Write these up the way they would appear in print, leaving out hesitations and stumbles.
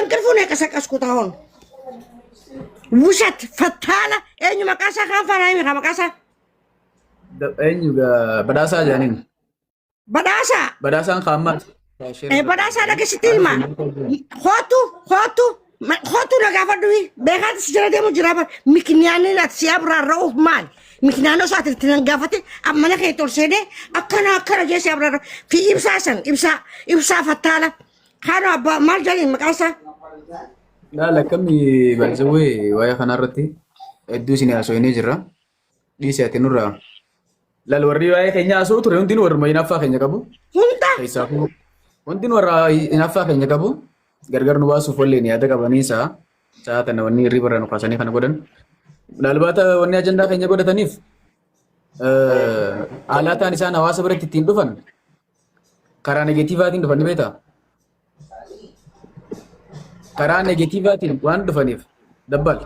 كنفون هيك اسكت هون وشت فتالة أي مكاسة كان فانا مي مكاسة أين بداسة جانين بداسة خامات بداسة لك ستيلما خطو لقى فدوي بهذا السجارة دي مجربة مكنياني لا تسيب رأوه مال مكنيانو ساعة تنقفتي أما أنا كي ترسيني أكنا جيسي أبرا في إبسا فتالة كانوا أبا مال جانين مكاسة لا كمي بنسوي ويا خنارتي ادوسني اسويني جرا دي سياتي نورا لا الوري ويا خنيا اسو ترى وندين ور ما ينفع خنيا كابو هوندا كيساكو وندين ور ينفع خنيا كابو غرغر نواسو فوليني هذا كابانيسا ساعه نوني ريبر نو كاساني خنا غدن لالباتا وني اجندا خنيا غدا تنيف آلاتا نسان نواس برت تين دفن كارا نيجاتيفاتين دفن بيتا كارا نيجاتيفاتين وان دفنيف دبل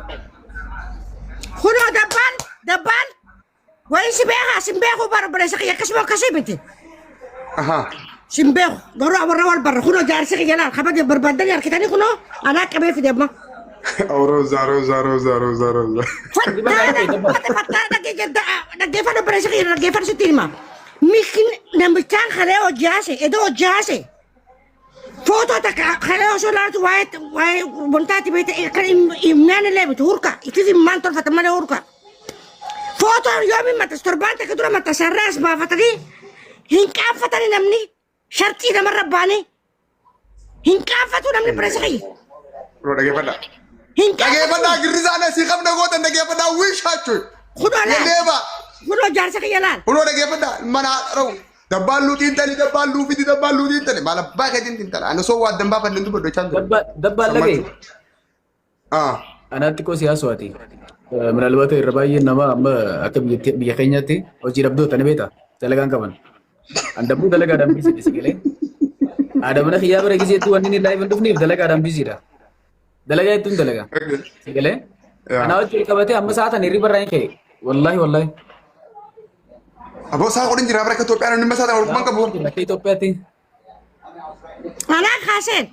خلو دبال وين سبيخو برا سقيا كسبو كسبتي اها سبيخو دورا برا خلو جار سقيا لا خبا بربندل يا كتاني خلو انا كبي في دبا روزا فتانا دقي فانا برا سقيا دقي فانا ستيلما ممكن نمبتان خليو جاسي فوتو تك خليو سولارت واي بنتاتي بيت كان إيمان اللي بتهوركا يتفي مان طرفة تمانية هوركا فوتو يومي ما تستربان تكدورا ما تسرس ما فتري هنكا فتري نمني شرطي نمر رباني هنكا فتو نمني برسخي رو دغه فدا هنكا دغه فدا غرزانه سي خم دغه تن دغه فدا ويش هاتو خدو لا ليبا خدو جارسخي يلال رو دغه فدا منا رو دبالو تنتني دبالو فيدي دبالو تنتني مالا باكه تنتني انا سو واد دمبا فدن دبو چان دبال لغي انا تكو سياسواتي ምናልባት ረባዬ ነማ አከብ በየከኛቲ ወጂ ረብዶ ተነበታ ተለጋን ከመን አንደቡ ተለጋ ዳምቢ ሲገለ አደምነ ኺያብረ ጊዜቱ ወንኒ ላይቭ እንደፍኒ ተለጋ ዳምቢ ሲዳ ተለጋ ይቱን ተለጋ ሲገለ አናውጭ ከበቴ አመሳተ ነሪ በራኝ ከ ወላሂ አቦ ሳቆድን ጅራ ብረ ከኢትዮጵያ ነው እንመሳተ ነው ማንከቡ ከኢትዮጵያቲ አና ካሰን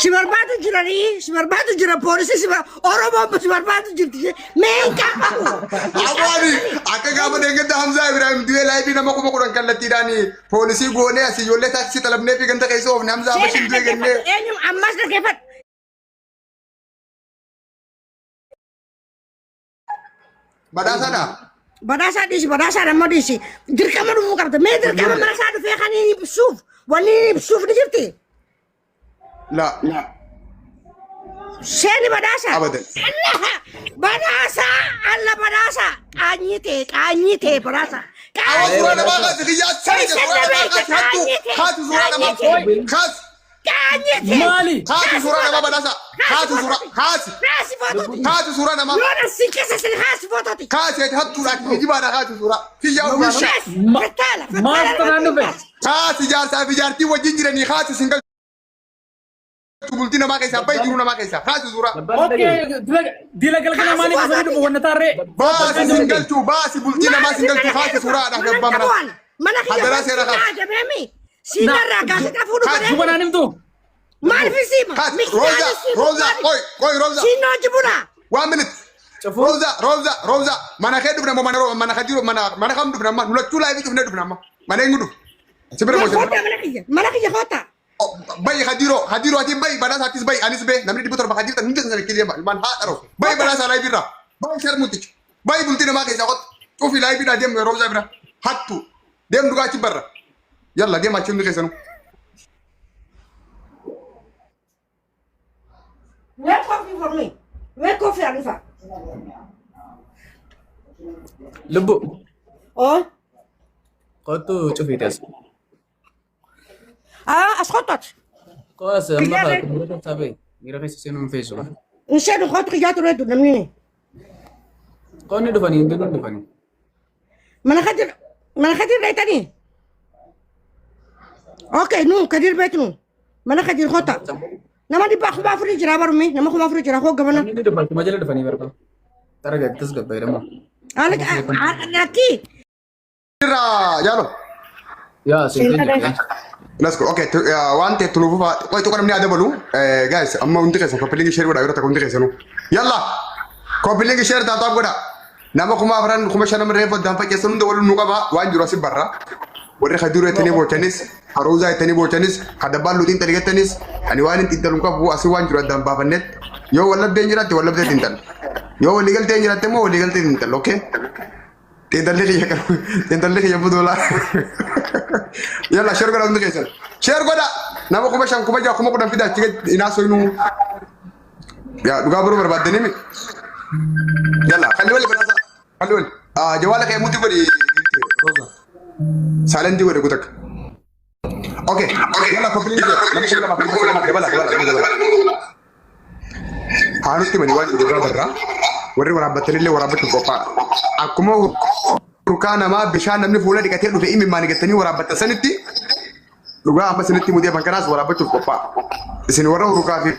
ሲበርባቱ ጅራ ፖሊስ ኦሮሞ ሲበርባቱ ጅርቲ ሜንካ አዋኒ አከጋበ ደገደ ሐምዛ ኢብራሂም ዲዌ ላይ ቢና መቆ መቆን ከለቲ ዳኒ ፖሊሲ ጎኔ አሲዮሌ ታክሲ ተለብኔ ቢገንተ ከይሶ ሐምዛ በሽን ዲገነ ኤኒም አማስ ደገፈት badasa ramodisi dirkama du fukabta me dirkama marasa du fe khani bsuf wani bsuf ni jirti لا شيني بداسة ابدا الله بداسة كانيتي بداسة زورانا ما خاص غيات سايد زورانا ما خاص زورانا ما خاص كانيتي مالي خاص زورانا ما بداسة خاص زورانا ما يونا سيكسا سن خاص فوتوتي خاص يتحطوا لك يجيب انا خاص زورا في يوم ما تنانو بس خاص جالسة في جارتي وجنجرني خاص سنجل بولتينا ما كيسا بايجرونا ما كيسا خاص زورا اوكي دي لك كلام مالي بس وانا تاري باس سنجلتو باس بولتينا ما سنجلتو خاص زورا ده بامنا mana هذا سيرا خاص جمامي سينارا كاسة تفونو شو انا نمتو ما في سيما روزا كوي روزا سينو جبونا 1 minute روزا mana خدو بنا mana خديرو mana خم دو بنا ما نلتو لايف دو بنا mana ngudu سيبرا مو mana kija khota باي خديرو اتي باي بناس هاتيس باي انيس باي نمري دي بتر بخدير تنجز نسال كده من هادرو باي بناس لايف بيرا باي شرموتي باي بولتينا ما كيسا خد شوفي لايف بيرا ديم روزا بيرا حطو ديم دوغاتي برا يلا ديم اتشم كيسانو Make coffee for me. Make coffee, Arifa. لبو Oh? قلتو شوفي تاس أسخطت. كواس ما كنت تابي ميرا خيس سينو فيسو نسيت خط خيات ريدو نمني. كوني دفاني ندو دفاني mana khadir raytani. Okay, no, kadir betnu. Mana khadir khota. Nama di bakhu bafuri jira barumi, nama khu bafuri jira kho gabana. ندو دفاني مجال دفاني بركو ترى قد تسقط بيرمو Alaki. يلا يا سيدي Let's go. Okay, waan ta'e tuluufu fa'aa. Qoy tokko namni aadaa balu. Guys, amma hundi keessan koppilingi share godha yeroo takka hundi keessanuu. Yalla! Koppilingi share taataaf godha. Nama kuma afran kuma shanam reefa dan fakkeessan hunda waliin nu qaba waan jiru asii barra. Warri khaduru etanii bochanis, haruuza etanii bochanis, kadabbaan luutiin taligattanis, ani waan hin xintaluun qabu asii waan jiru addaan baafannet. Yoo wallabdeen jiraatti wallabdee xintal. Yoo waliigalteen jiraatte immoo waliigaltee xintal, okay? Xintalli kiyya budoola. Yalla share godha hundi keessan. Share godha. Nama kuma shan kuma jaha kuma kudhan fida achi inaasoo inuu. Yaa dhugaa biroo barbaaddanii mi? Yalla kalli wali banaasa. Kalli wali. Jawaala kee muti godhi. Saalentii godhi kutak. Okay. Yalla koppilingi nama share lama dabala. Haalutti mani waan jiru barraa. Warri waraabbatanii waraabbachuuf qophaa'aa. Akkuma rukaa namaa bishaan namni fuula dhiqatee dhufe imimmaan eeggatanii waraabbatta sanitti dhugaa amma sanitti mudee bankanaas waraabbachuuf qophaa'aa. Isin warra rukaa fi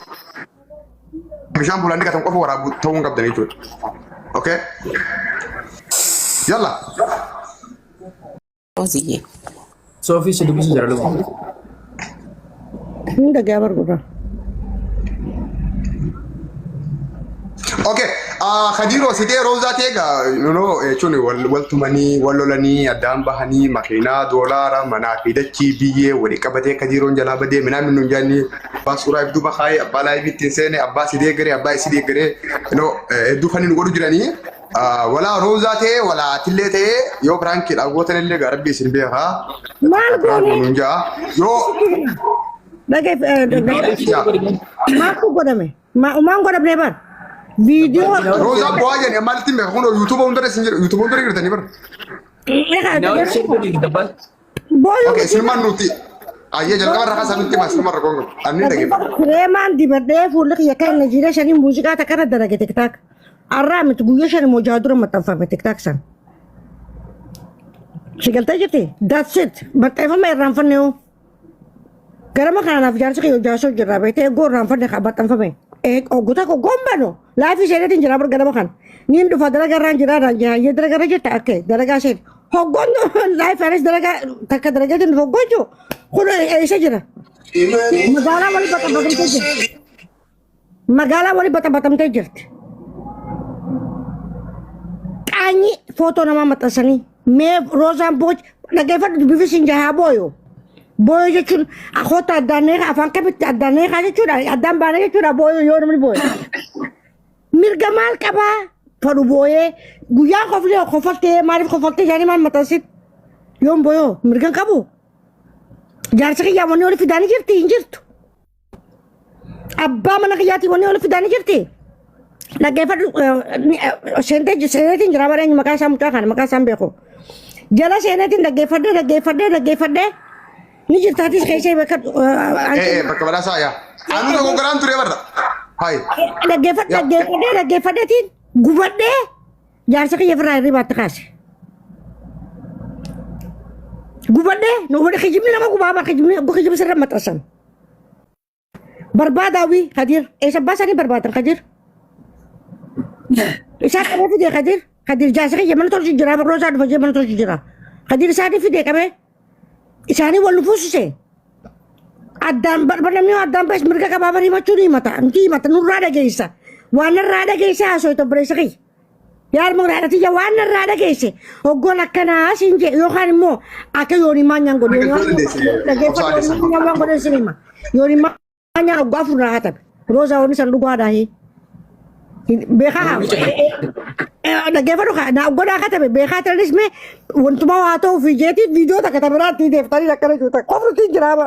bishaan fuulaan dhiqatan qofa waraabu ta'uu hin qabdan jechuudha. Okay? Yalla. Soofii si dubbisuu jira lubu. Hunda gaabar gurra. Okay, Khadiro sidee roozaa teega jechuun wal tumanii wal lolanii addaan bahanii makiinaa doolaara manaa fi dachii biyyee walii qabatee Khadiroon jalaa badee minaa minnuun jaanni abbaa suuraa ibduu bakaayee abbaa laayivii ittiin seene abbaa sidee garee abbaa isidee garee hedduu kan hin godhu jiranii walaa roozaa ta'ee walaa atillee ta'ee yoo piraankiidhaan gootan illee gaarabbii isin beekaa. Maal goone? Yoo. Maal godhame? Maal godhamne bar? Video Rosa buaja ni maal timbe kuno YouTube under sinjir YouTube under kirtani bar. Okay, Sulman nuti. Ayah jalka bar raka sanuti mas Sulman rakongo. Ani lagi. Reman di berde full ya kan Nigeria shani musika ta kana dara TikTok. Arram tu guya shani mujahadura matafa TikTok san. Shigalta jete. That's it. Matafa mai ramfan neo. Garama kana nafjar se yo jaso jara bete go ramfan ne khabatan fa mai. Guta ko gombano. Life is anything jara bergana makan. Nin du fadara garan jara ranja ye dara gara jeta ake dara ga set. Hogon life aris dara ga takka dara jeta hogojo. Kuno ऐसे jara. Magala wali bata batam tejer. Kani foto nama matasani. Me rozan boj lagi fat bivisin jaha boyo. Boy jechuun akhota addaanee afaan kabitti addaanee kaa jechuudha addaan baanee jechuudha booyoo yoo namni booye mirga maal qabaa fadhu booyee guyyaa kofaltee maaliif kofaltee jaanii maal maxxansit yoon booyoo mirgan qabu jaarsa kiyyaa wanni oli fidaanii jirti hin jirtu abbaa mana kiyyaatii wanni oli fidaanii jirti dhaggeeffadhu seeneetiin jira bareenyi maqaa isaa mucaa kana maqaa isaa hin beeku jala seeneetiin dhaggeeffadhee ni jirtaatis keessa bakka bakka badhaasaa yaa. Anu tokko garaan ture barra. Hai. Dhaggeeffadheetiin gubadhee jaarsa kiyya firraa hirribaatti kaase. Gubadhee wani kijibni nama gubaa bar kijibni sirra maxxansan. Barbaadaawii Kadir eessa baasanii barbaadan Kadir. Isaa qabee fidee Kadir jaarsa kiyya mana tolchi jira barroosaa dhufa jee mana tolchi jira. Kadir isaanii fidee qabee. Isani walu fusise addaan barbaadamni addaan bas mirga qababari machuni mata nurra dhageessa waan irraa dhageessa haasoo itti obboleessa kiyya yaar magaalatti ija waan irraa dhageesse hoggoon akkanaa siin jedhe yookaan immoo akka yooni maanyaan godhe waan godhe sinima yooni maanyaan hoggaa furraa hatabe roozaa wani san dhugaadhaa beekaa dhaggeeffadhu na godhaa katabe beekaa tiranis mee wantuma waa ta'uu fi jeetii viidiyoo takka tabiraatti deeftanii akkana juuta qofrutti jiraaba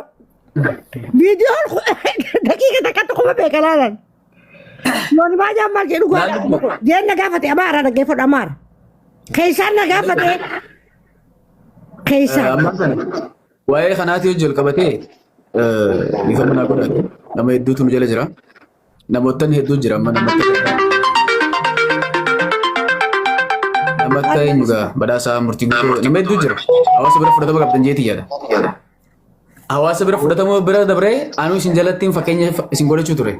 viidiyoon daqiiqa takkatti kuma beekalaalan yooni maanyaan maal jedhu godhaa jeen na gaafate amaara dhaggeeffadhu amaara keessaan na gaafate keessaan waa'ee kanaati hojii ol qabatee bifa manaa godhate nama hedduutu nu jala jira namoottan hedduu jira amma namatti eenyugaa badhaasaa murtii guutuu nama hedduu jira hawaasa bira fudhatama qabdan jeetii yaada hawaasa bira fudhatama bira dabree anuu isin jalattiin fakkeenya isin godhachuu ture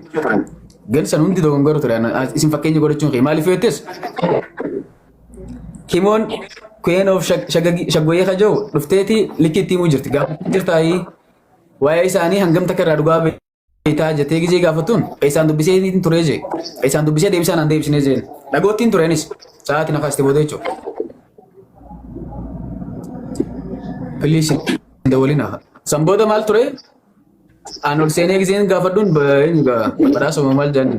gan san hundi dogongoru ture isin fakkeenya godhachuun kee maaliif yeettes kimoon queen of shaggoyee kajoo dhufteeti likki ittiin jirti gaafa jirtaayii waa'ee isaanii hangam takka irraa dhugaa beektaa jettee gizee gaafattuun isaan dubbisee turee jee isaan dubbisee deebisaan aan deebisnee jeen dhagoottiin tureenis sa'aatiin akaasti booda jechuudha. Please dawalina sanbooda maal ture aan ol seenee gizeen gaafadhuun badhaasuma maal jennu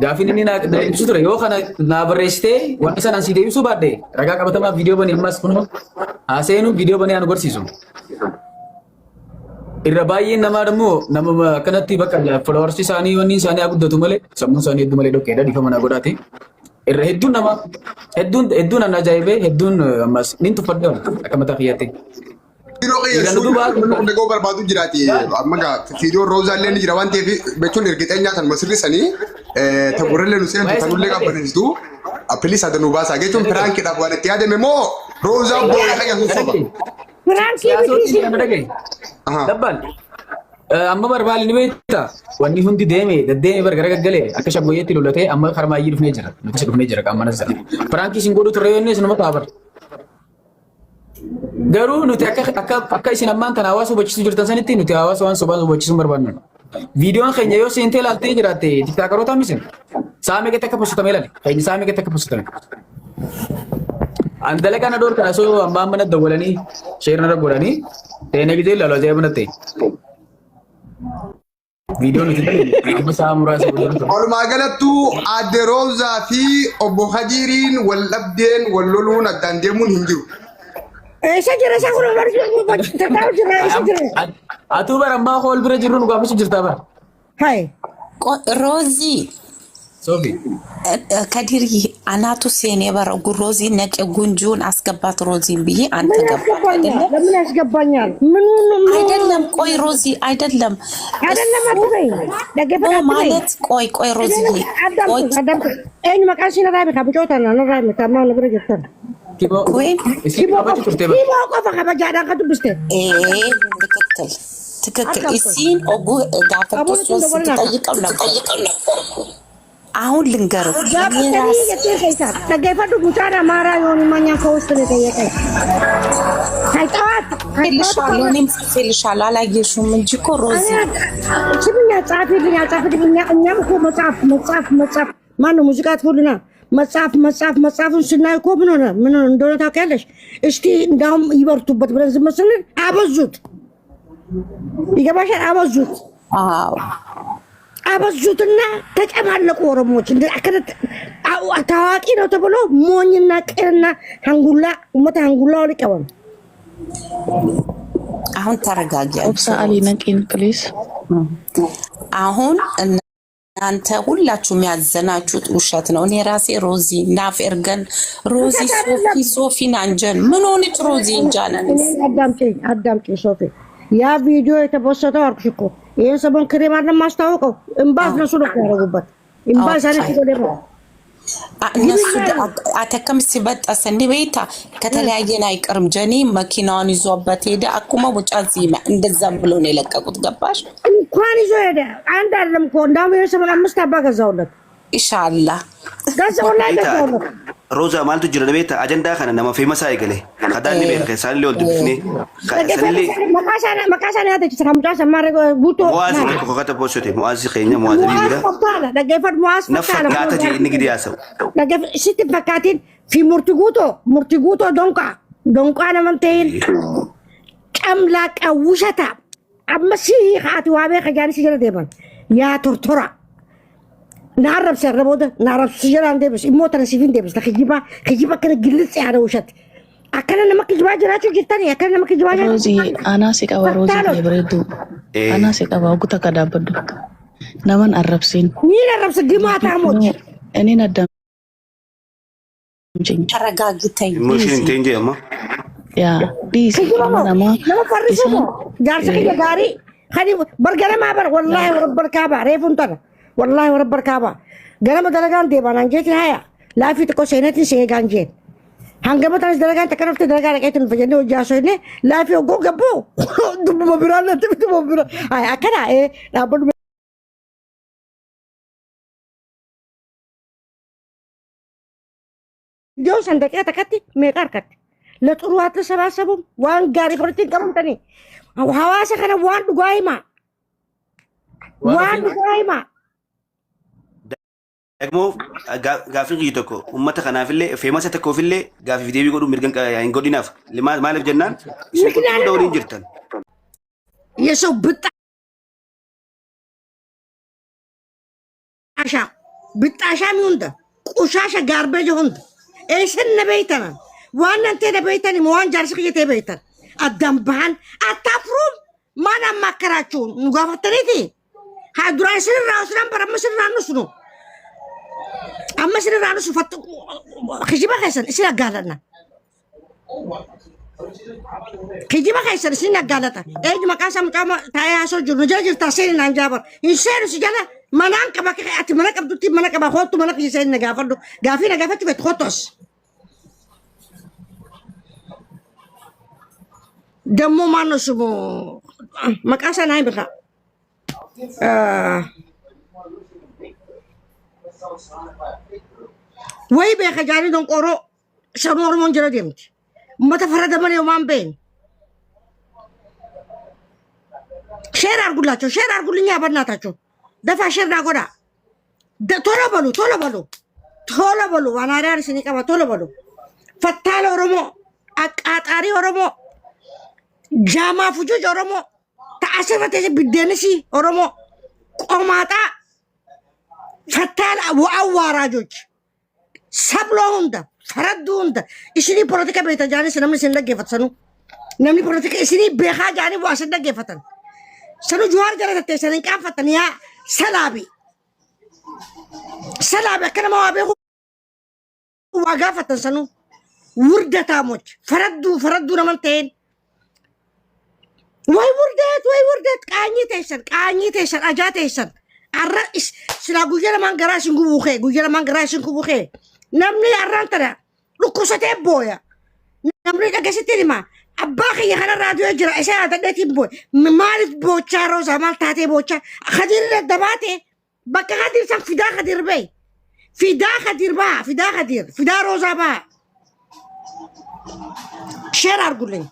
gaafin inni naa deebisu ture yoo kana naa barreessitee wanti sanaan si deebisuu baadhee ragaa qabatamaa viidiyoo banii ammas kun haaseenu viidiyoo banii aan agarsiisu. Irra baay'een namaa immoo nama akkanatti bakka followersi isaanii wanni isaanii haa guddatu malee sammuun isaanii hedduu malee dhoqqeedha dhiifama naa godhaate. Irra hedduun nama hedduun an ajaa'ibee hedduun ammas nin tuffadhe akka mataa kiyyatte. Fiidiyoo qeyyessuun negoo barbaadu jiraati. Amma gaa fiidiyoo roozaallee ni jira waan ta'eef jechuun ergixeenyaa kan masirrisanii tagurrellee nu seentu tanullee qabbanisitu appilis adda nu baasaa jechuun piraankiidhaaf waan itti yaadame moo roozaa booda qeyyessuun soba. Piraanki Dabbal amma barbaali ni beektaa wanni hundi deddeeme bargara gaggalee akka shaggooyyeetti lollatee amma karmaayyii dhufnee jira nuti dhufnee jira qaamana sana piraanki isin godhu turre yoonni isin nama taabar garuu nuti akka isin ammaan tana hawaasa hubachiisuu jirtan sanitti nuti hawaasa waan sobaan hubachiisuun barbaannu viidiyoon keenya yoo seentee laaltee jiraatte tiktaakarootaa misin saamee gatti akka postame ilaali keenya saamee gatti akka postame an dalagaa na door kana soo amma mana dawwalanii sheerna godhanii teene gidee ilaalu ajaa'ibanatte viidiyoo nuti amma saa muraasa godhanii Walumaa galattuu aadde Roozaa fi obbo Hadiiriin wal dhabdeen wal loluun addaan deemuun hin jiru. isa jira isa kun barsiisuu tattaa'u jira isa jira. atuu bara ammaa hool bira jirru nu gaafachuu jirtaa bara Hai. Rozi Sofi ከዲር አናቱ ሴኔ በር ጉሮዚ ነጭ ጉንጁን አስገባት ሮዚን ብዬ አንተ ገባ አይደለም ለምን ያስገባኛል? ምን አይደለም ቆይ ሮዚ አይደለም አይደለም አትበይ ደገፈ ማለት ቆይ ሮዚ ቆይ እኝ መቃሲ ነራቢ ካብጮታ ነራቢ ታማ ነብረ ጀተን kibo ቆይ isin gaafachuu turte bara ሲሞ ቆፈ ከበጃዳ ከዱብስተ ትክክል እሲን ኦጉ ጋፈቶ ሶስ ተጠይቀው ነበር አሁን ልንገርህ ደገፈ ዱጉታራ ማራ የሆኑ ማኛ ከውስጥ ነው የጠየቀኝ ልሻለሁ እኔም ጽፌልሻለሁ አላየሽውም እንጂ እኮ ሮዚ ስምኛ ጻፊልኝ እኛም እኮ መጽሐፍ ማነው ሙዚቃ ትፉልና መጽሐፉን ስናይ እኮ ምን እንደሆነ ታውቂያለሽ? እስቲ እንዳውም ይበርቱበት ብለን ዝም ስንል አበዙት። ይገባሻል? አበዙትና ተጨማለቁ ኦሮሞዎች። ታዋቂ ነው ተብሎ ሞኝና ቅርና አንጉላ ኡመት አንጉላ ወልቀዋል። አሁን ተረጋጊ። ኦብሳ አሊ ነቂን ፕሊዝ። አሁን እናንተ ሁላችሁም ያዘናችሁት ውሸት ነው። እኔ ራሴ ሮዚ ናፍርገን ሮዚ ሶፊን አንጀን ምን ሆነች ሮዚ እንጃነን። አዳምጪኝ ሶፊ፣ ያ ቪዲዮ የተፖስተው አልኩሽ እኮ ይሄን ሰሞን ክሬም አይደለም ማስታወቀው እምባስ ነው ሱሉ ያደረጉበት እምባስ አለ ሲቆደም እነሱ አተከም ሲበጣስ እንደ ቤታ ከተለያየን አይቀርም ጀኒ መኪናውን ይዞበት ሄደ። አኩማ ወጫ ዚማ እንደዛም ብሎ ነው የለቀቁት። ገባሽ? እንኳን ይዞ ሄደ። አንድ አይደለም እኮ እንዳው የሰሞን 5 አባ ገዛውለት ኢንሻአላህ ገዛውለት። ሮዛ ማልቱ ጅረ ቤታ አጀንዳ ከነ ነማ ፌመስ አይገለ ከዳኒ ቤት ከሳሊ ወልድ ብስኒ ከሰሊ መካሳና ያተች ተቀምጫ ሰማረ ጉቶ ሙአዚ ነው ከከተ ፖስቴ ሙአዚ ከኛ ሙአዚ ቢላ ደገፈት ሙአዝ ነፈት ጋተቲ ንግዲ ያሰው ደገፍ ሲት ፈካቲን ፊ ሙርቲጉቶ ዶንቃ ነመንቴል ጨምላቃ ውሸታ አመሲ ኻቲ ዋቤ ከጃኒ ሲጀረ ደባን ያ ቶርቶራ نعرب سربوده نعرب سجلان دبس الموتر سيفين دبس خجيبا كده جلس على وشت أكلنا ما كجبا جراتو جتاني أكلنا ما كجبا جراتو روزي أنا سيكابا روزي يبردو أنا سيكابا وقتا كدا بدو نمان عرب سين مين عرب سجيما تعمج أني ندم ተረጋግተኝ ሙሽን ተንጀ ያማ يا بيس نما فرسو جارسك يا غاري خلي برجر ما بر والله ورب الكعبة ريفون ترى والله ورب الكعبة جرام درجان دي بانجيت هيا لا في تكو سينتي سيغانجيت هنگما تنس درجان تكرفت درجان كيتن فجني وجاسوني لا في اوغو غبو دم مبران تبت مبران اي اكنا ايه رابط جو سندك تكتي ميقار كت ለጥሩዋት ተሰባሰቡ ዋን ጋሪ ፖለቲካ ቀምተኒ ሐዋሳ ከነ ዋን ዱጋይማ ዋን ዱጋይማ ደግሞ ጋፊን ጊዜ tokko ummata kanaafillee feemasa tokkoofillee gaafii deebii godhuu mirgan hin godhinaaf maaliif jennaan isin kun hunda waliin jirtan የሰው ብጣሻ ሚውንደ ቁሻሻ ጋርቤጅ ሁንደ ኤስን በይተና ዋና እንተ በይተኒ መዋን ጃርስ ከየተ በይተን አዳምባን አታፍሩም ማን አማከራችሁ ንጋፈተኔቲ ሃድራስን ራስን በረመስን ራንሱ ነው አመስን ራንሱ ፈጥ ከጂባ ከሰን እሺ ያጋለና ከጂባ ከሰን እሺ ያጋለታ ኤጅ መቃሳ መቃማ ታያሶ ጁር ነጃጅር ታሰን አንጃበር ኢንሰር ሲጃላ manaan qaba ati mana qabdutti mana qaba hootu mana qiyiseen nagaafadhu gaafii nagaafachu fet hotos ደሞ ማነው ስሙ መቃሳ ናይ ብካ ወይ በከጃኒ ደንቆሮ ሰኖር ሞንጀራ ደምት መተፈረደ ማን የማን በይን ሼር አርጉልኛ በእናታችሁ ደፋ ሸርና ጎዳ ቶሎ በሉ ዋናዳር ሲኒቀባ ቶሎ በሉ ፈታለ ኦሮሞ አቃጣሪ ኦሮሞ ጃማ ፉጆጅ ኦሮሞ ተአሰፈተ ቢደንሲ ኦሮሞ ቆማጣ ፈታለ ወአዋራጆች ሰብሎ ሁንደ ፈረዱ ሁንደ እስኒ ፖለቲካ ቤተጃኒ ስለምን ሲንደገፈተኑ ነምኒ ፖለቲካ እስኒ በኻ ጃኒ ዋሰደገፈተን ሰኑ ጁዋር ጀረተ ሰንን ቃፈተን ያ سلابي كلمة وابيخو وقافة سنو وردة موج فردو نمانتين وي وردت كاني تيشن أجا تيشن الرئيس سلا قوجة من قراشن كبوخي نمني أران ترى لكوسة بويا نمني لقاسي ما أباخي يخنا راديو يجرى إساءة تدتي بوي مالت بوچا روزا مال تاتي بوچا خدير لدباتي بكا خدير سام فدا خدير بي فدا روزا با شير أرقلين